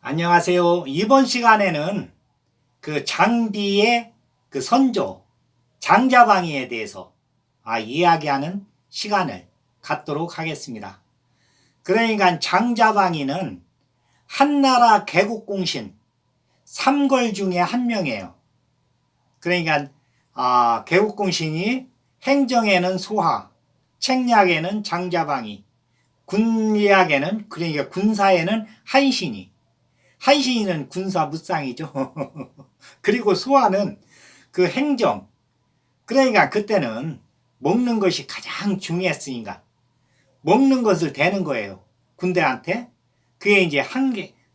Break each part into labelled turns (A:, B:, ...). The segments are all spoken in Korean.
A: 안녕하세요. 이번 시간에는 그 장비의 그 선조, 장자방위에 대해서 이야기하는 시간을 갖도록 하겠습니다. 그러니까 장자방위는 한나라 개국공신 삼걸 중에 한 명이에요. 그러니까 개국공신이 행정에는 소하, 책략에는 장자방위, 군리학에는 그러니까 군사에는 한신이, 한신이는 군사 무쌍이죠. 그리고 소하는 그 행정. 그러니까 그때는 먹는 것이 가장 중요했으니까 먹는 것을 대는 거예요. 군대한테. 그게 이제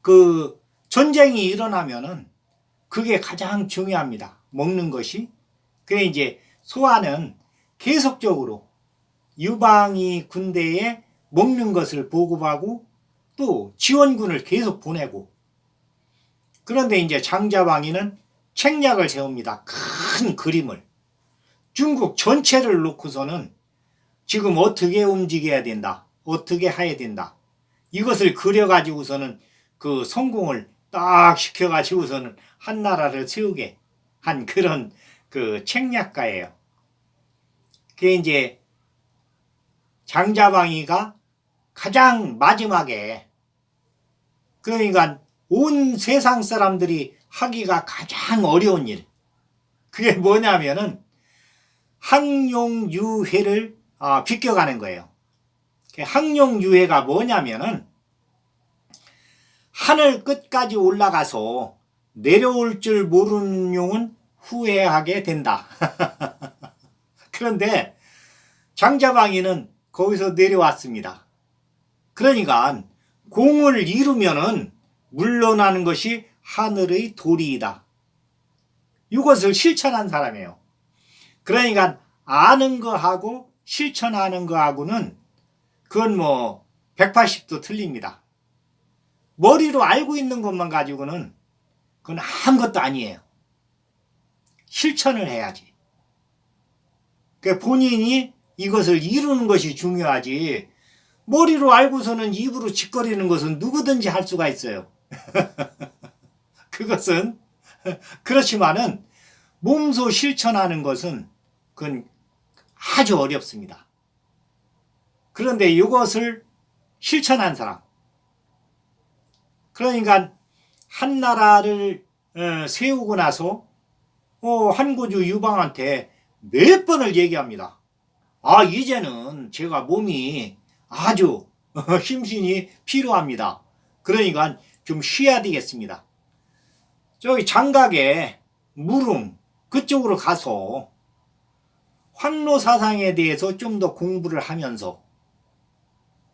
A: 그 전쟁이 일어나면은 그게 가장 중요합니다. 먹는 것이. 그래 이제 소하는 계속적으로 유방이 군대에 먹는 것을 보급하고 또 지원군을 계속 보내고, 그런데 이제 장자방위는 책략을 세웁니다. 큰 그림을. 중국 전체를 놓고서는 지금 어떻게 움직여야 된다. 어떻게 해야 된다. 이것을 그려가지고서는 그 성공을 딱 시켜가지고서는 한 나라를 세우게 한 그런 그 책략가예요. 그게 이제 장자방위가 가장 마지막에, 그러니까 온 세상 사람들이 하기가 가장 어려운 일, 그게 뭐냐면은 항용유회를 비껴가는 거예요. 항용유회가 뭐냐면은 하늘 끝까지 올라가서 내려올 줄 모르는 용은 후회하게 된다. 그런데 장자방위는 거기서 내려왔습니다. 그러니까 공을 이루면은 물러나는 것이 하늘의 도리이다. 이것을 실천한 사람이에요. 그러니까 아는 거하고 실천하는 거하고는 그건 뭐 180도 틀립니다. 머리로 알고 있는 것만 가지고는 그건 아무것도 아니에요. 실천을 해야지. 그러니까 본인이 이것을 이루는 것이 중요하지, 머리로 알고서는 입으로 짓거리는 것은 누구든지 할 수가 있어요. 그것은 그렇지만은 몸소 실천하는 것은 그건 아주 어렵습니다. 그런데 이것을 실천한 사람, 그러니까 한 나라를 세우고 나서 한고주 유방한테 몇 번을 얘기합니다. 이제는 제가 몸이 아주 힘신이 필요합니다. 그러니까 좀 쉬어야 되겠습니다. 저기 장각에 무릉 그쪽으로 가서 황로사상에 대해서 좀 더 공부를 하면서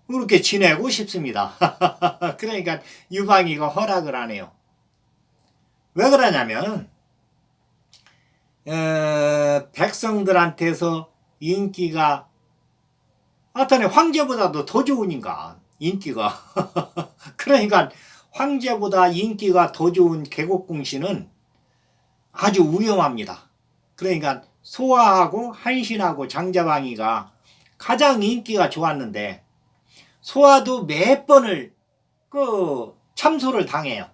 A: 그렇게 지내고 싶습니다. 그러니까 유방이가 허락을 하네요. 왜 그러냐면 백성들한테서 인기가 하여튼 황제보다도 더 좋으니까 인기가 그러니까 황제보다 인기가 더 좋은 개국공신은 아주 위험합니다. 그러니까 소하하고 한신하고 장자방위가 가장 인기가 좋았는데 소하도 몇 번을 참소를 당해요.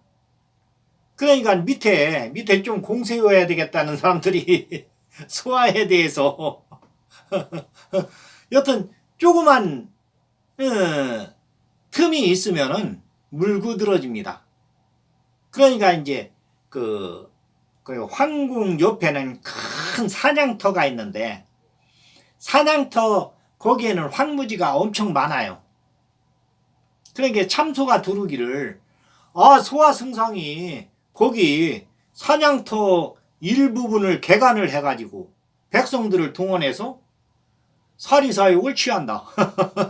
A: 그러니까 밑에 좀 공세워야 되겠다는 사람들이 소하에 대해서 여튼 조그만 틈이 있으면은 물고 늘어집니다. 그러니까 이제 그 황궁 옆에는 큰 사냥터가 있는데, 사냥터 거기에는 황무지가 엄청 많아요. 그러니까 참소가 두르기를 소하 승상이 거기 사냥터 일부분을 개간을 해가지고 백성들을 동원해서 사리사욕을 취한다.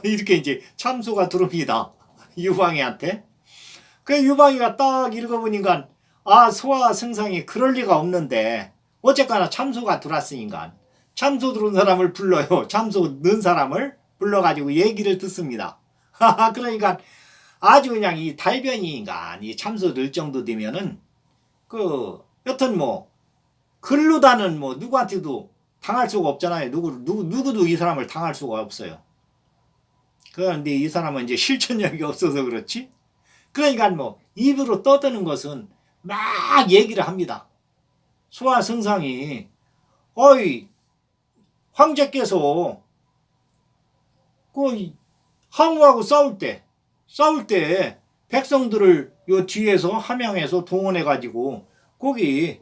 A: 이렇게 이제 참소가 들어옵니다. 유방이한테. 그 유방이가 딱 읽어보니까 소하 승상이 그럴 리가 없는데 어쨌거나 참소가 들어왔으니까 참소 들어온 사람을 불러요. 참소 넣은 사람을 불러가지고 얘기를 듣습니다. 그러니까 아주 그냥 이 달변이인가 이 참소 넣을 정도 되면은 여튼 뭐 글로다는 뭐 누구한테도 당할 수가 없잖아요. 누구도 이 사람을 당할 수가 없어요. 그런데 이 사람은 이제 실천력이 없어서 그렇지 그러니까 뭐 입으로 떠드는 것은 막 얘기를 합니다. 소아승상이 어이 황제께서 그 항우하고 싸울 때 백성들을 요 뒤에서 함양에서 동원해 가지고 거기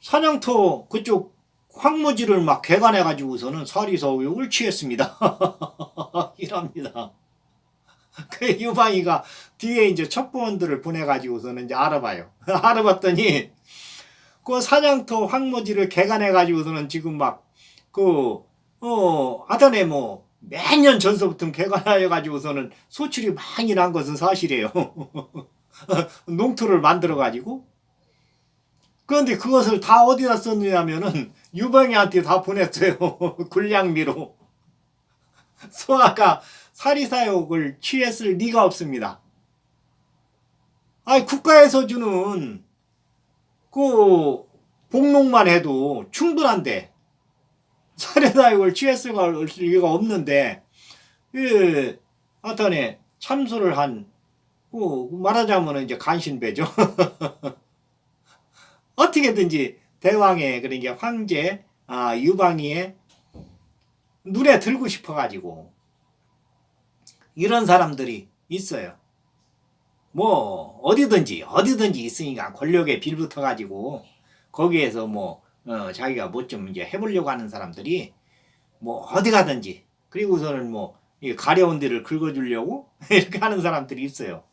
A: 사냥터 그쪽 황무지를 막 개간해 가지고서는 사리사욕을 취했습니다. 이랍니다. 그 유방이가 뒤에 이제 첩보원들을 보내 가지고서는 이제 알아봐요. 알아봤더니 그 사냥터 황무지를 개간해 가지고서는 지금 막 하여튼에 뭐 몇 년 전서부터 개간하여 가지고서는 소출이 많이 난 것은 사실이에요. 농토를 만들어 가지고. 그런데 그것을 다 어디다 썼느냐면은 유방이한테 다 보냈어요. 굴량미로. 소아가 사리사욕을 취했을 리가 없습니다. 아니 국가에서 주는 그 복록만 해도 충분한데 사리사욕을 취했을 리가 없는데 하여튼에 참소를 한 말하자면 이제 간신배죠. 어떻게든지 대왕의 그러니까 황제 유방이의 눈에 들고 싶어가지고 이런 사람들이 있어요. 뭐 어디든지 있으니까 권력에 빌붙어가지고 거기에서 뭐 자기가 뭐 좀 이제 해보려고 하는 사람들이 뭐 어디 가든지 그리고서는 뭐 가려운 데를 긁어주려고 이렇게 하는 사람들이 있어요.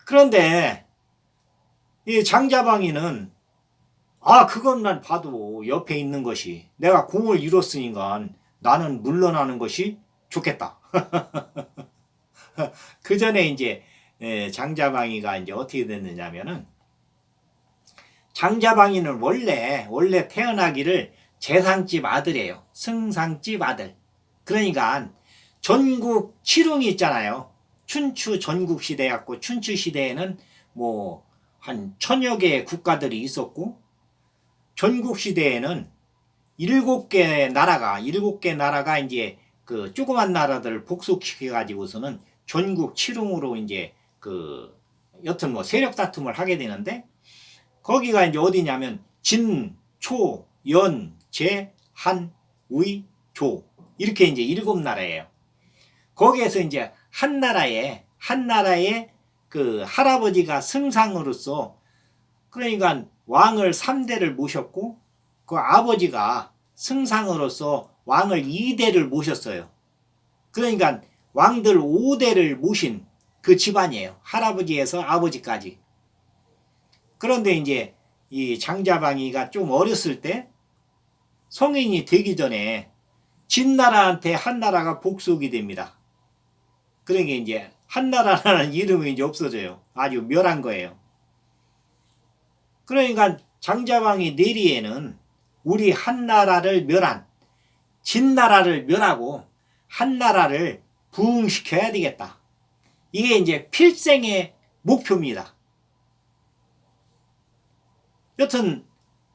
A: 그런데 이 장자방이는 그것만 봐도 옆에 있는 것이 내가 공을 이뤘으니까 나는 물러나는 것이 좋겠다. 그 전에 이제 장자방이가 이제 어떻게 됐느냐면은 장자방이는 원래 태어나기를 재상집 아들이에요. 승상집 아들. 그러니까 전국 칠웅이 있잖아요. 춘추 전국 시대 갖고 춘추 시대에는 뭐 한 1000여 개의 국가들이 있었고 전국 시대에는 7개 나라가 이제 그 조그만 나라들을 복속시켜 가지고서는 전국 칠웅으로 이제 여튼 뭐 세력 다툼을 하게 되는데 거기가 이제 어디냐면 진, 초, 연, 제, 한, 의, 조 이렇게 이제 7나라예요. 거기에서 이제 한 나라에 그 할아버지가 승상으로서 그러니까 왕을 3대를 모셨고 그 아버지가 승상으로서 왕을 2대를 모셨어요. 그러니까 왕들 5대를 모신 그 집안이에요. 할아버지에서 아버지까지. 그런데 이제 이 장자방이가 좀 어렸을 때 성인이 되기 전에 진나라한테 한나라가 복속이 됩니다. 그러니까 이제 한나라라는 이름이 이제 없어져요. 아주 멸한 거예요. 그러니까 장자방이 내리에는 우리 한나라를 멸한 진나라를 멸하고 한나라를 부흥시켜야 되겠다. 이게 이제 필생의 목표입니다. 여튼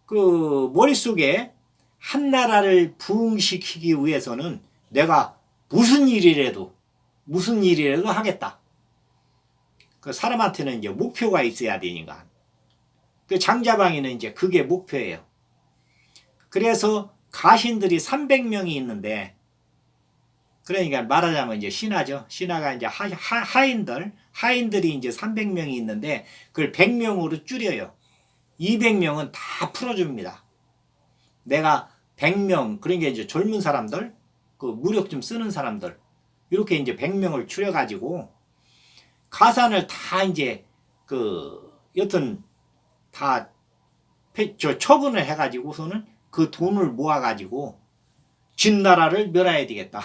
A: 그 머릿속에 한나라를 부흥시키기 위해서는 내가 무슨 일이라도 하겠다. 그 사람한테는 이제 목표가 있어야 되니까. 그 장자방이는 이제 그게 목표예요. 그래서 가신들이 300명이 있는데, 그러니까 말하자면 이제 신하죠. 신하가 이제 하인들이 이제 300명이 있는데, 그걸 100명으로 줄여요. 200명은 다 풀어줍니다. 내가 100명, 그러니까 이제 젊은 사람들, 그 무력 좀 쓰는 사람들, 이렇게 이제 100명을 추려가지고, 가산을 다 이제, 여튼, 다, 처분을 해가지고서는 그 돈을 모아가지고, 진나라를 멸해야 되겠다.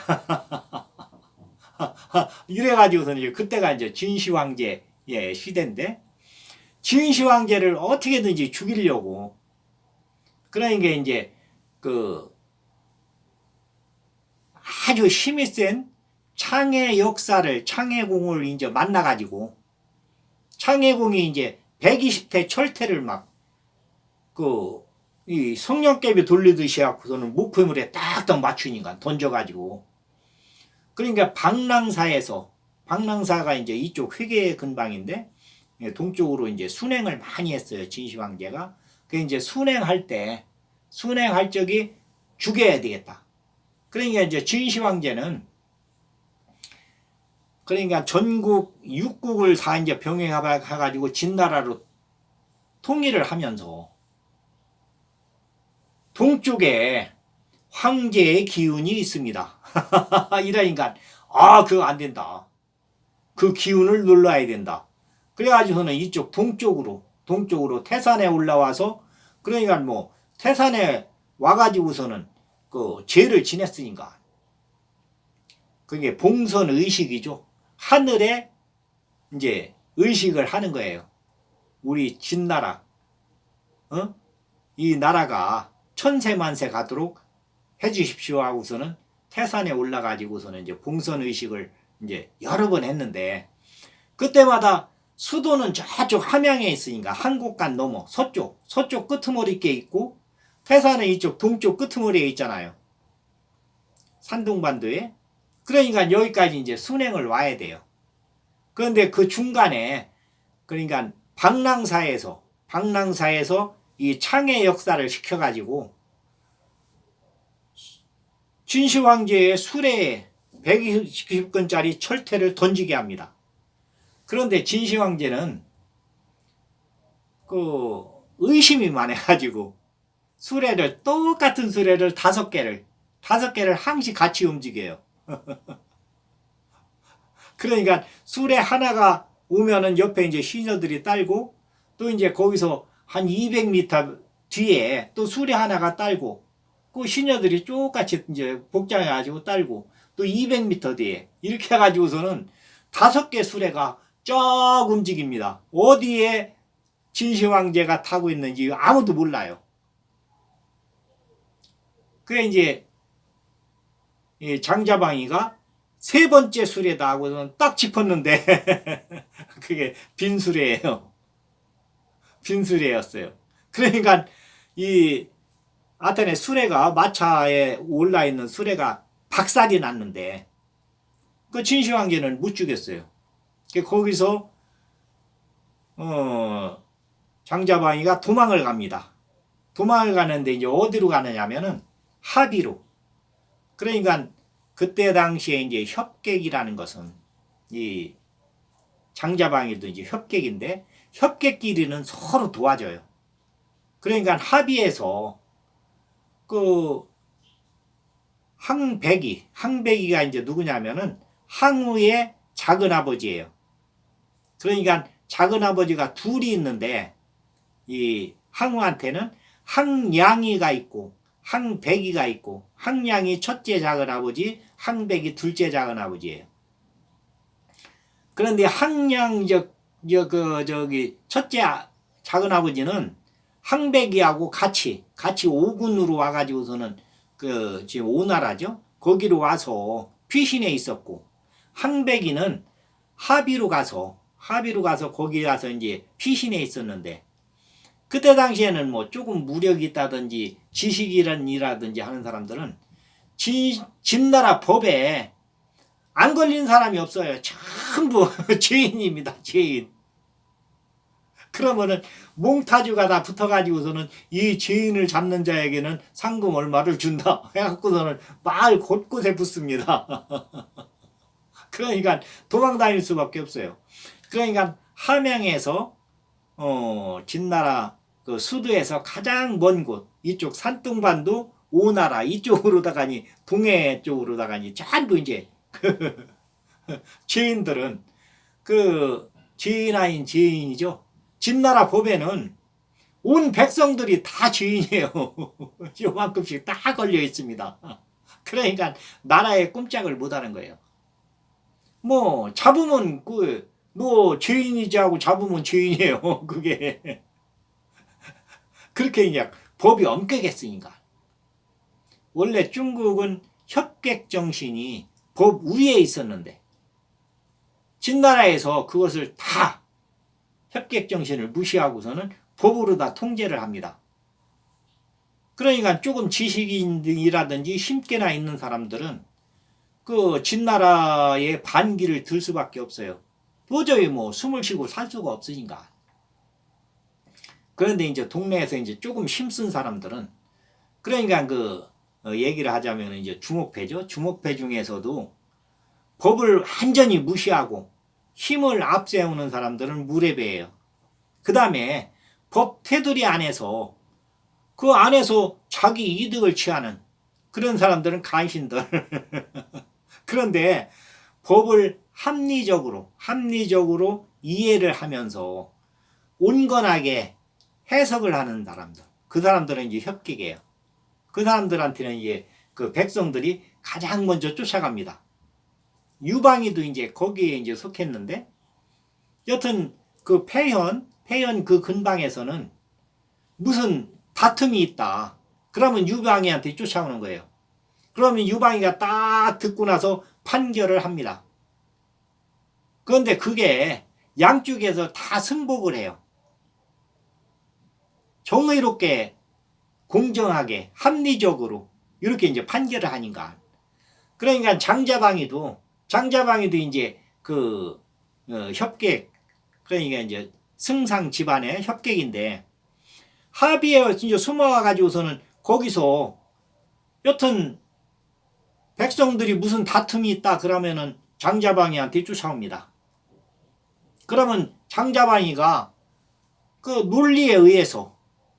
A: 이래가지고서는 이제 그때가 이제 진시황제 시대인데, 진시황제를 어떻게든지 죽이려고, 그러니까 이제, 아주 힘이 센 창해 역사를, 창해공을 이제 만나가지고, 창해공이 이제 120대 철퇴를 막, 이 성냥개비 돌리듯이 하고서는 목표물에 딱딱 맞추니까 던져가지고. 그러니까 방랑사에서 방랑사가 이제 이쪽 회계 근방인데 동쪽으로 이제 순행을 많이 했어요. 진시황제가. 그 이제 순행할 적이 죽여야 되겠다. 그러니까 이제 진시황제는 그러니까 전국 6국을 다 이제 병행해가지고 진나라로 통일을 하면서 동쪽에 황제의 기운이 있습니다. 이러니까 그거 안 된다. 그 기운을 눌러야 된다. 그래가지고는 이쪽 동쪽으로 태산에 올라와서 그러니까 뭐 태산에 와가지고서는 그 제를 지냈으니까 그게 봉선 의식이죠. 하늘에 이제 의식을 하는 거예요. 우리 진나라, 이 나라가 천세만세 가도록 해주십시오 하고서는 태산에 올라가지고서는 이제 봉선 의식을 이제 여러 번 했는데 그때마다 수도는 저쪽 함양에 있으니까 한곡간 넘어 서쪽 끄트머리께 있고 태산은 이쪽 동쪽 끄트머리에 있잖아요. 산동반도에. 그러니까 여기까지 이제 순행을 와야 돼요. 그런데 그 중간에 그러니까 방랑사에서 이 창의 역사를 시켜가지고 진시황제의 수레에 120근짜리 철퇴를 던지게 합니다. 그런데 진시황제는 그 의심이 많아가지고 똑같은 수레를 5개를 항시 같이 움직여요. 그러니까 수레 하나가 오면은 옆에 이제 시녀들이 딸고 또 이제 거기서 한 200m 뒤에 또 수레 하나가 딸고 그 시녀들이 똑같이 이제 복장해가지고 딸고 또 200m 뒤에 이렇게 해가지고서는 5개 수레가 쫙 움직입니다. 어디에 진시황제가 타고 있는지 아무도 몰라요. 그게 이제 장자방이가 3번째 수레다 하고서는 딱 짚었는데 그게 빈수레예요. 빈수레였어요. 그러니까 이 아테네 수레가 마차에 올라 있는 수레가 박살이 났는데 그 진시황제는 못 죽였어요. 거기서 장자방이가 도망을 갑니다. 도망을 가는데 이제 어디로 가느냐면은 하비로. 그러니까 그때 당시에 이제 협객이라는 것은 이 장자방이도 이제 협객인데 협객끼리는 서로 도와줘요. 그러니까 합의해서 그 항백이가 이제 누구냐면은 항우의 작은 아버지예요. 그러니까 작은 아버지가 둘이 있는데 이 항우한테는 항양이가 있고 항백이가 있고 항양이 첫째 작은 아버지, 항백이 둘째 작은 아버지예요. 그런데 항양 첫째 작은 아버지는 항백이하고 같이 오군으로 와가지고서는 그 지금 오나라죠. 거기로 와서 피신해 있었고 항백이는 하비로 가서 거기 가서 이제 피신해 있었는데 그때 당시에는 뭐 조금 무력이 있다든지 지식이라든지 하는 사람들은 진나라 법에 안 걸린 사람이 없어요. 전부 죄인입니다. 죄인. 그러면은 몽타주가 다 붙어가지고서는 이 죄인을 잡는 자에게는 상금 얼마를 준다 해갖고서는 마을 곳곳에 붙습니다. 그러니까 도망 다닐 수밖에 없어요. 그러니까 함양에서 진나라 그 수도에서 가장 먼 곳 이쪽 산둥반도 오나라 이쪽으로다가니 동해 쪽으로다가니 전부 이제 죄인들은 그 죄인 죄인이죠. 진나라 법에는 온 백성들이 다 죄인이에요. 요만큼씩 다 걸려 있습니다. 그러니까 나라에 꼼짝을 못하는 거예요. 뭐 잡으면 너 죄인이지 하고 잡으면 죄인이에요. 그게 그렇게 그냥 법이 엄격했으니까. 원래 중국은 협객 정신이 법 위에 있었는데 진나라에서 그것을 다 협객 정신을 무시하고서는 법으로 다 통제를 합니다. 그러니까 조금 지식인이라든지 힘께나 있는 사람들은 그 진나라의 반기를 들 수밖에 없어요. 도저히 뭐 숨을 쉬고 살 수가 없으니까. 그런데 이제 동네에서 이제 조금 힘쓴 사람들은, 그러니까 그 얘기를 하자면 이제 주목패죠. 주목패 중에서도 법을 완전히 무시하고 힘을 앞세우는 사람들은 무례배예요. 그 다음에 법 테두리 안에서 그 안에서 자기 이득을 취하는 그런 사람들은 간신들. 그런데 법을 합리적으로 이해를 하면서 온건하게 해석을 하는 사람들, 그 사람들은 이제 협객이에요. 그 사람들한테는 이제 그 백성들이 가장 먼저 쫓아갑니다. 유방이도 이제 거기에 이제 속했는데, 여튼 그 폐현 그 근방에서는 무슨 다툼이 있다. 그러면 유방이한테 쫓아오는 거예요. 그러면 유방이가 딱 듣고 나서 판결을 합니다. 그런데 그게 양쪽에서 다 승복을 해요. 정의롭게, 공정하게, 합리적으로 이렇게 이제 판결을 하니까. 그러니까 장자방이도 이제 그 협객, 그러니까 이제 승상 집안의 협객인데, 합의에 이제 숨어와 가지고서는 거기서 여튼 백성들이 무슨 다툼이 있다 그러면은 장자방이한테 쫓아옵니다. 그러면 장자방이가 그 논리에 의해서,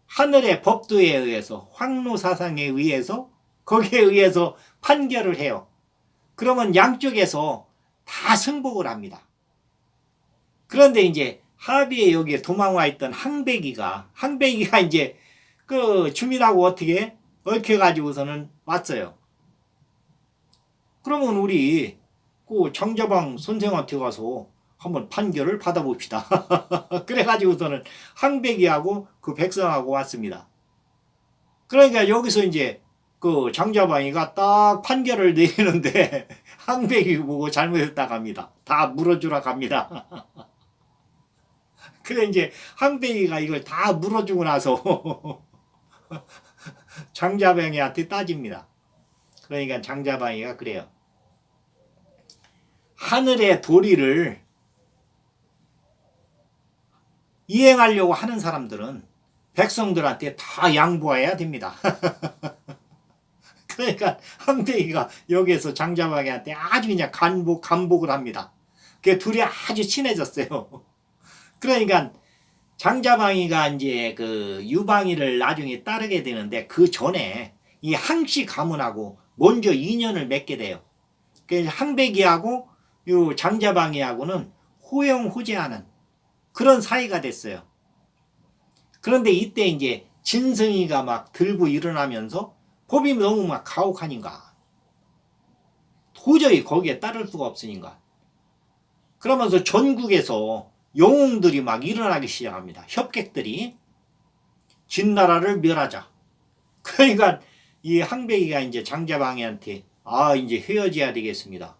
A: 하늘의 법도에 의해서, 황로사상에 의해서, 거기에 의해서 판결을 해요. 그러면 양쪽에서 다 승복을 합니다. 그런데 이제 합의에 여기에 도망와 있던 항배기가 이제 그 주민하고 어떻게 얽혀가지고서는 왔어요. 그러면 우리 그 장자방 선생한테 가서 한번 판결을 받아봅시다. 그래가지고서는 항배기하고 그 백성하고 왔습니다. 그러니까 여기서 이제 그 장자방이가 딱 판결을 내리는데 항배기 보고 잘못했다고 합니다. 다 물어주라 갑니다. 그래 이제 항배기가 이걸 다 물어주고 나서 장자방이한테 따집니다. 그러니까 장자방이가 그래요. 하늘의 도리를 이행하려고 하는 사람들은 백성들한테 다 양보해야 됩니다. 그러니까 항배기가 여기에서 장자방이한테 아주 그냥 간복을 합니다. 그 둘이 아주 친해졌어요. 그러니까 장자방이가 이제 그 유방이를 나중에 따르게 되는데, 그 전에 이 항씨 가문하고 먼저 인연을 맺게 돼요. 그래서 항배기하고 요 장자방이하고는 호영호재하는 그런 사이가 됐어요. 그런데 이때 이제 진성이가 막 들고 일어나면서 법이 너무 막 가혹하니까 도저히 거기에 따를 수가 없으니까, 그러면서 전국에서 영웅들이 막 일어나기 시작합니다. 협객들이 진나라를 멸하자. 그러니까 이 항배기가 이제 장자방이한테 이제 헤어져야 되겠습니다.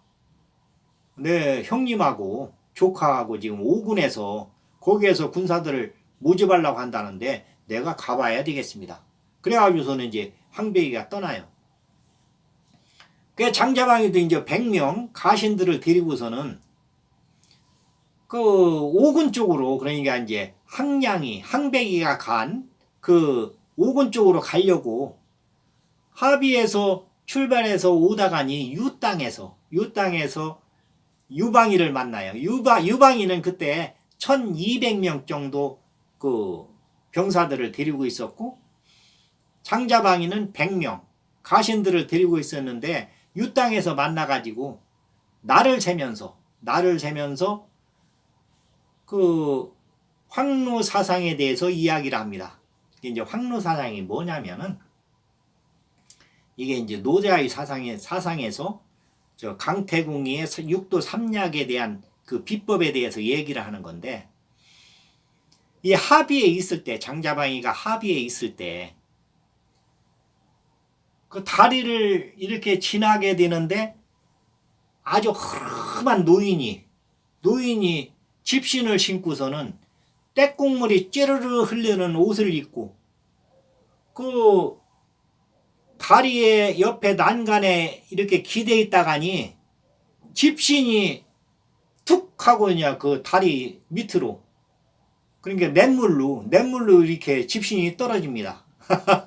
A: 네, 형님하고 조카하고 지금 오군에서 거기에서 군사들을 모집하려고 한다는데 내가 가봐야 되겠습니다. 그래가지고서는 이제 항배기가 떠나요. 그 장자방이도 이제 100명 가신들을 데리고서는 그 오군 쪽으로, 그러니까 이제 항배기가 간 그 오군 쪽으로 가려고 합의해서 출발해서 오다가니 유땅에서 유방이를 만나요. 유방이는 그때 1200명 정도 그 병사들을 데리고 있었고, 장자방이는 100명 가신들을 데리고 있었는데, 유땅에서 만나가지고 날을 세면서 그 황로사상에 대해서 이야기를 합니다. 이제 황로사상이 뭐냐면은, 이게 이제 노자의 사상에서 저 강태공의 육도 삼약에 대한 그 비법에 대해서 얘기를 하는 건데, 이 합의에 있을 때, 장자방이가 합의에 있을 때 그 다리를 이렇게 지나게 되는데 아주 험한 노인이 집신을 신고서는 떼국물이 찌르르 흘리는 옷을 입고 그 다리에 옆에 난간에 이렇게 기대 있다가니 집신이 툭 하고 그냥 그 다리 밑으로, 그러니까 냇물로 이렇게 집신이 떨어집니다.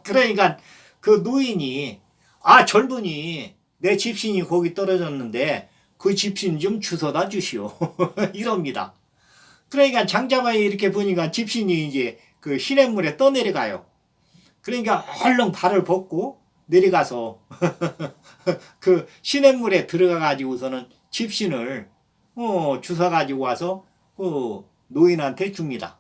A: 그러니까 그 노인이, 아 젊은이 내 집신이 거기 떨어졌는데 그 집신 좀 주워다 주시오. 이럽니다. 그러니까 장자방이 이렇게 보니까 집신이 이제 그 시냇물에 떠내려가요. 그러니까 얼른 발을 벗고 내려가서 그 시냇물에 들어가 가지고서는 집신을 주워 가지고 와서 그 노인한테 줍니다.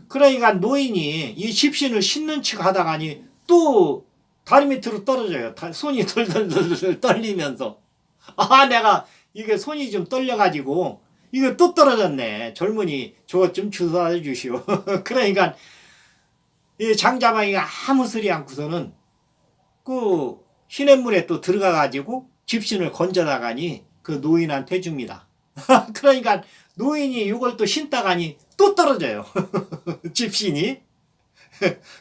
A: 그러니까 노인이 이 집신을 싣는 척 하다가니 또 다리 밑으로 떨어져요. 손이 덜덜덜 떨리면서, 아 내가 이게 손이 좀 떨려가지고 이거 또 떨어졌네. 젊은이 저것 좀 주워 주시오. 그러니까 이 장자방이가 아무 소리 않고서는 그 시냇물에 또 들어가 가지고 집신을 건져다가니 그 노인한테 줍니다. 그러니까 노인이 이걸 또 신다가니 또 떨어져요. 집신이.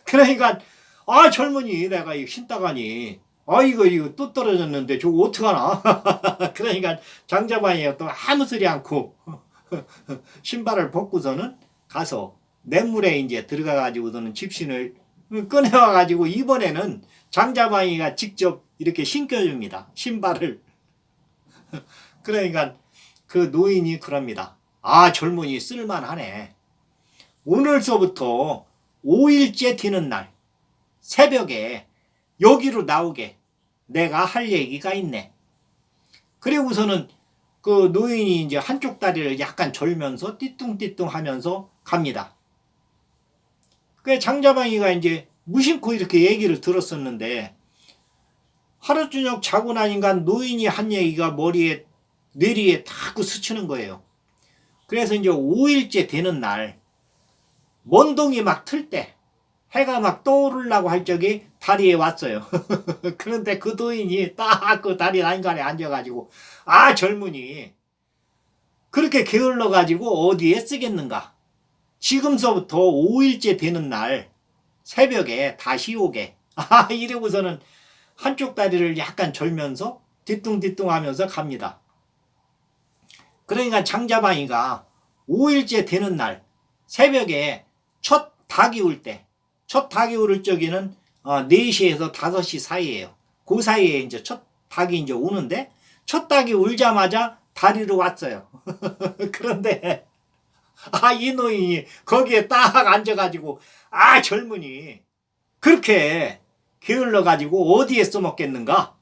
A: 그러니까 아 젊은이 내가 이거 신다가니 아 이거 또 떨어졌는데 저거 어떡하나. 그러니까 장자방이가 또 아무 소리 않고 신발을 벗고서는 가서 냇물에 이제 들어가 가지고서는 집신을 꺼내와 가지고 이번에는 장자방이가 직접 이렇게 신겨줍니다. 신발을. 그러니까 그 노인이 그럽니다. 아 젊은이 쓸만하네. 오늘서부터 5일째 되는 날 새벽에 여기로 나오게 내가 할 얘기가 있네. 그리고서는 그 노인이 이제 한쪽 다리를 약간 절면서 띠뚱띠뚱 하면서 갑니다. 그 장자방이가 이제 무심코 이렇게 얘기를 들었었는데 하루 저녁 자고 나니까 노인이 한 얘기가 머리에 뇌리에 탁 스치는 거예요. 그래서 이제 5일째 되는 날 먼동이 막 틀 때 해가 막 떠오르려고 할 적에 다리에 왔어요. 그런데 그 노인이 딱 그 다리 난간에 앉아가지고 아 젊은이 그렇게 게을러가지고 어디에 쓰겠는가. 지금서부터 5일째 되는 날 새벽에 다시 오게. 아 이러고서는 한쪽 다리를 약간 절면서 뒤뚱뒤뚱 하면서 갑니다. 그러니까 장자방이가 5일째 되는 날 새벽에 첫 닭이 울 때, 첫 닭이 울 적에는 4시에서 5시 사이에요. 그 사이에 이제 첫 닭이 이제 오는데 첫 닭이 울자마자 다리로 왔어요. 그런데 이 노인이 거기에 딱 앉아가지고 아 젊은이 그렇게 게을러가지고 어디에 써먹겠는가?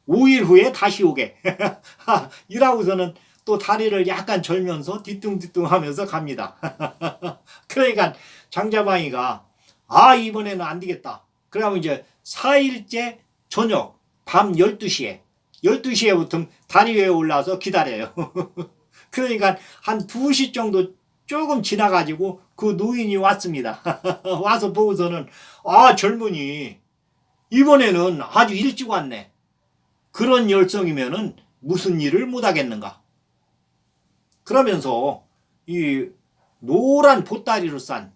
A: 5일 후에 다시 오게. 이라고서는 또 다리를 약간 절면서 뒤뚱뒤뚱 하면서 갑니다. 그러니까 장자방이가 아 이번에는 안 되겠다. 그러면 이제 4일째 저녁 밤 12시에부터 다리 위에 올라와서 기다려요. 그러니까 한 2시 정도 조금 지나가지고 그 노인이 왔습니다. 와서 보고서는 아 젊은이 이번에는 아주 일찍 왔네. 그런 열성이면은 무슨 일을 못하겠는가. 그러면서 이 노란 보따리로 싼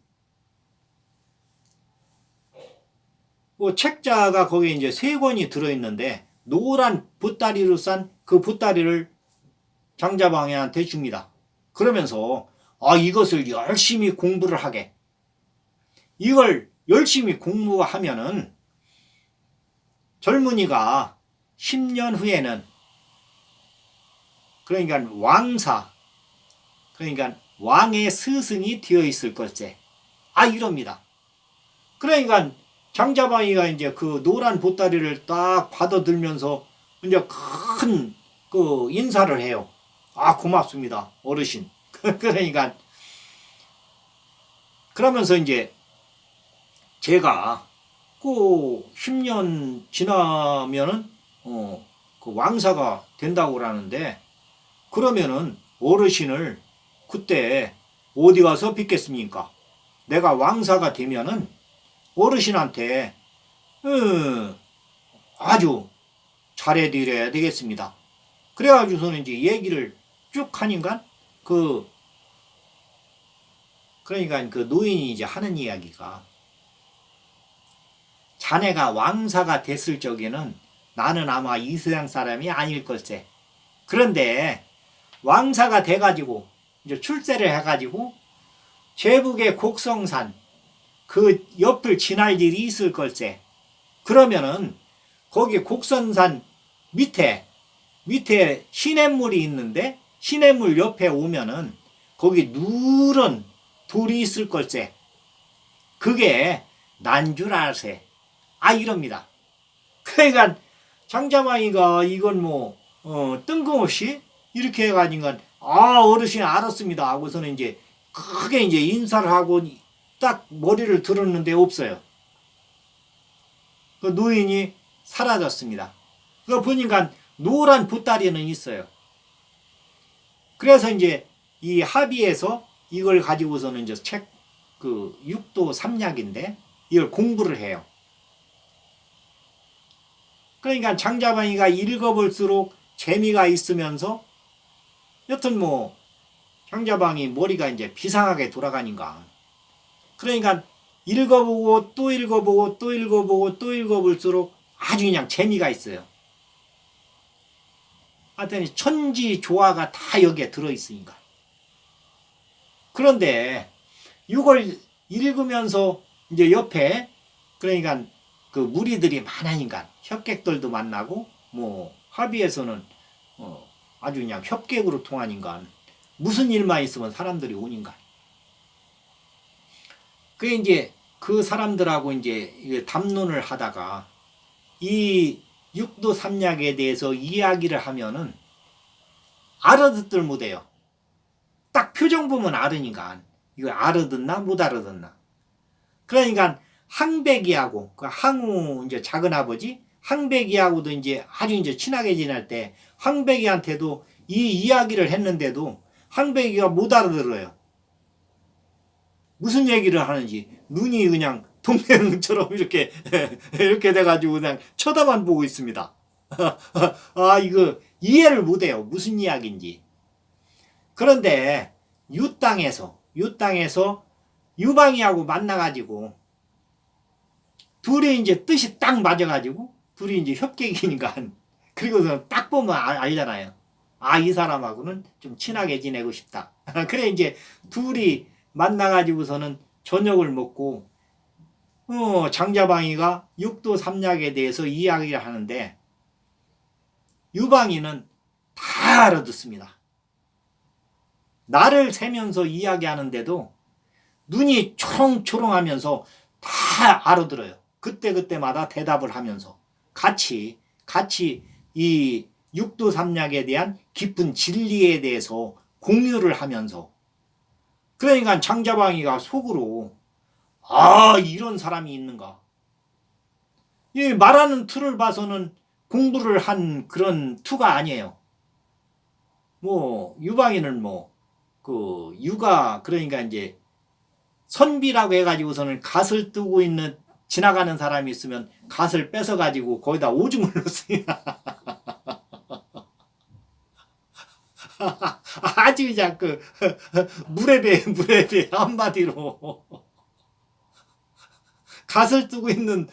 A: 책자가 거기에 이제 3권이 들어있는데 노란 보따리로 싼 그 보따리를 장자방이한테 줍니다. 그러면서 이것을 열심히 공부를 하게. 이걸 열심히 공부하면은 젊은이가 10년 후에는 그러니까 왕사 그러니까 왕의 스승이 되어 있을 걸세. 이럽니다. 그러니까 장자방이가 이제 그 노란 보따리를 딱 받아들면서 이제 큰 그 인사를 해요. 고맙습니다, 어르신. 그러니까 그러면서 이제 제가 그 10년 지나면은 그 왕사가 된다고 그러는데 그러면은 어르신을 그때 어디 가서 뵙겠습니까? 내가 왕사가 되면은 어르신한테 아주 잘해드려야 되겠습니다. 그래가지고서는 이제 얘기를 쭉 하니까 그러니까 그 노인이 이제 하는 이야기가 자네가 왕사가 됐을 적에는 나는 아마 이 세상 사람이 아닐 걸세. 그런데 왕사가 돼가지고 이제 출세를 해가지고 제북의 곡성산 그 옆을 지날 일이 있을 걸세. 그러면은 거기 곡선산 밑에 시냇물이 있는데 시냇물 옆에 오면은 거기 누런 돌이 있을 걸세. 그게 난 줄 알세. 이럽니다. 그러니까 장자방이가 이건 뭐 뜬금없이 이렇게 해가지고 어르신 알았습니다 하고서는 이제 크게 이제 인사를 하고 딱 머리를 들었는데 없어요. 그 노인이 사라졌습니다. 그거 보니까 노란 보따리는 있어요. 그래서 이제 이 합의에서 이걸 가지고서는 이제 그 육도 삼약인데 이걸 공부를 해요. 그러니까 장자방이가 읽어볼수록 재미가 있으면서 여튼 뭐 장자방이 머리가 이제 비상하게 돌아가니까 그러니까 읽어보고 또 읽어보고 또 읽어보고 또 읽어볼수록 아주 그냥 재미가 있어요. 하여튼 천지 조화가 다 여기에 들어있으니까. 그런데 이걸 읽으면서 이제 옆에 그러니까 그 무리들이 많으니까 협객들도 만나고 뭐 합의에서는 아주 그냥 협객으로 통하니까 무슨 일만 있으면 사람들이 오니까. 그게 이제 그 사람들하고 이제 담론을 하다가 이 육도 삼약에 대해서 이야기를 하면은 알아듣들 못해요. 딱 표정 보면 알으니까 이거 알아듣나 못 알아듣나. 그러니까 항백이하고 그 항우 이제 작은 아버지 항백이하고도 이제 아주 이제 친하게 지낼 때 항백이한테도 이 이야기를 했는데도 항백이가 못 알아들어요. 무슨 얘기를 하는지 눈이 그냥 동맹처럼 이렇게 돼가지고 그냥 쳐다만 보고 있습니다. 이거 이해를 못해요. 무슨 이야기인지. 그런데 유 땅에서 유방이하고 만나가지고 둘이 이제 뜻이 딱 맞아가지고 둘이 이제 협객이니까 그리고서 딱 보면 알잖아요. 이 사람하고는 좀 친하게 지내고 싶다. 그래 이제 둘이 만나가지고서는 저녁을 먹고 장자방이가 육도 삼약에 대해서 이야기를 하는데 유방이는 다 알아듣습니다. 나를 세면서 이야기하는데도 눈이 초롱초롱하면서 다 알아들어요. 그때마다 대답을 하면서 같이 이 육도 삼약에 대한 깊은 진리에 대해서 공유를 하면서 그러니까 장자방이가 속으로 이런 사람이 있는가. 이 말하는 투를 봐서는 공부를 한 그런 투가 아니에요. 뭐 유방이는 그 유가 그러니까 이제 선비라고 해가지고서는 갓을 뜨고 있는 지나가는 사람이 있으면 갓을 뺏어가지고 거기다 오줌을 넣었어요. 아주 그냥 그 물에 배 한마디로 갓을 뜨고 있는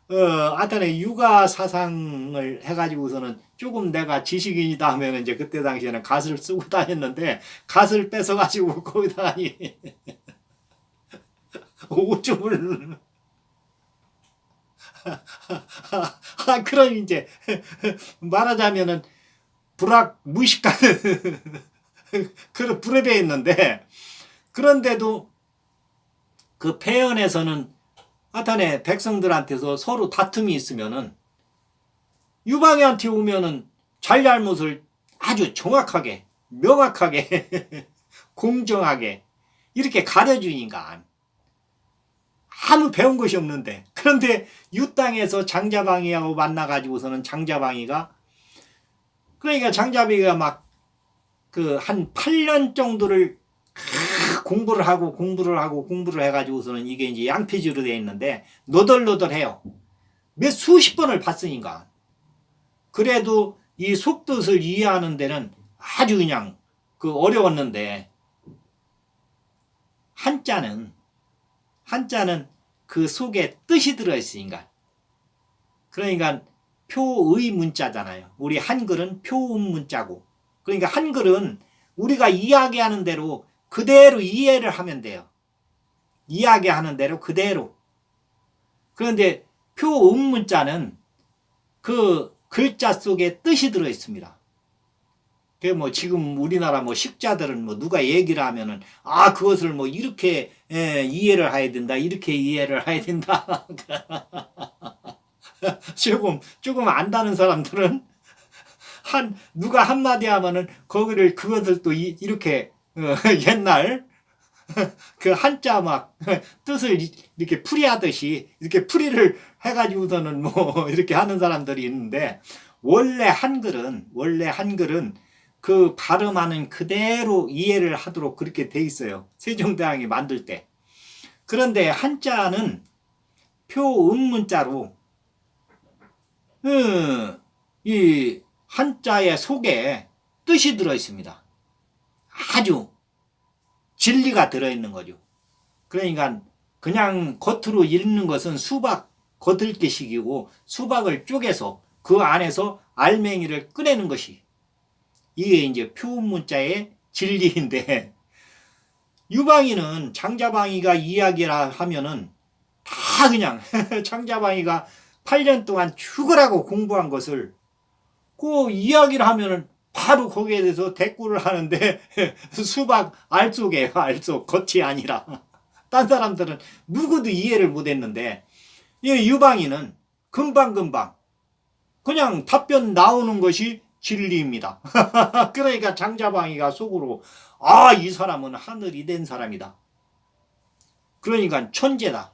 A: 하여튼에 육아 사상을 해가지고서는 조금 내가 지식인이다 하면 이제 그때 당시에는 갓을 쓰고 다녔는데 갓을 뺏어가지고 거기다가 오줌을 그럼 이제 말하자면은 불악 무식하는 그런 불에 배 있는데 그런데도 그 폐연에서는 하여튼에 백성들한테서 서로 다툼이 있으면은 유방이한테 오면은 잘잘못을 아주 정확하게 명확하게 공정하게 이렇게 가려주니까 아무 배운 것이 없는데 그런데 유 땅에서 장자방이하고 만나가지고서는 장자방이가 그러니까 장자방이가 막 그 한 8년 정도를 공부를 하고 해가지고서는 이게 이제 양피지로 되어 있는데 너덜너덜해요. 몇 수십 번을 봤으니까. 그래도 이 속뜻을 이해하는 데는 아주 그냥 어려웠는데 한자는 그 속에 뜻이 들어있으니까. 그러니까 표의 문자잖아요. 우리 한글은 표음 문자고. 그러니까 한글은 우리가 이야기하는 대로 그대로 이해를 하면 돼요. 이야기하는 대로 그대로. 그런데 표음 문자는 그 글자 속에 뜻이 들어 있습니다. 그 뭐 지금 우리나라 뭐 식자들은 뭐 누가 얘기를 하면은 그것을 뭐 이렇게 이해를 해야 된다, 이렇게 이해를 해야 된다. 조금 안다는 사람들은 누가 한마디 하면은 그것을 또 이렇게 옛날 그 한자 막 뜻을 이렇게 풀이하듯이 이렇게 풀이를 해가지고서는 뭐 이렇게 하는 사람들이 있는데, 원래 한글은 그 발음하는 그대로 이해를 하도록 그렇게 돼 있어요. 세종대왕이 만들 때. 그런데 한자는 표음 문자로 이 한자의 속에 뜻이 들어 있습니다. 아주 진리가 들어있는 거죠. 그러니까 그냥 겉으로 읽는 것은 수박 겉읽기식이고, 수박을 쪼개서 그 안에서 알맹이를 꺼내는 것이 이게 이제 표문자의 진리인데, 유방이는 장자방이가 이야기라 하면은 다 그냥 장자방이가 8년 동안 죽으라고 공부한 것을 그 이야기를 하면은 바로 거기에 대해서 대꾸를 하는데 수박 알 속이에요. 알 속, 겉이 아니라. 딴 사람들은 누구도 이해를 못했는데 이 유방이는 금방금방 그냥 답변 나오는 것이 진리입니다. 그러니까 장자방이가 속으로 이 사람은 하늘이 된 사람이다. 그러니까 천재다.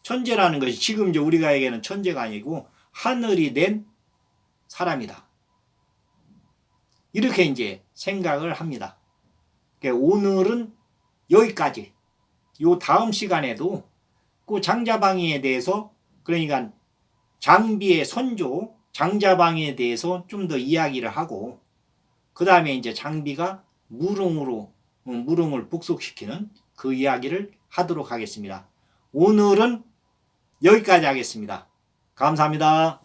A: 천재라는 것이 지금 이제 우리가 얘기하는 천재가 아니고 하늘이 된 사람이다. 이렇게 이제 생각을 합니다. 오늘은 여기까지. 요 다음 시간에도 그 장자방이에 대해서, 그러니까 장비의 선조 장자방이에 대해서 좀 더 이야기를 하고, 그 다음에 이제 장비가 무릉을 복속시키는 그 이야기를 하도록 하겠습니다. 오늘은 여기까지 하겠습니다. 감사합니다.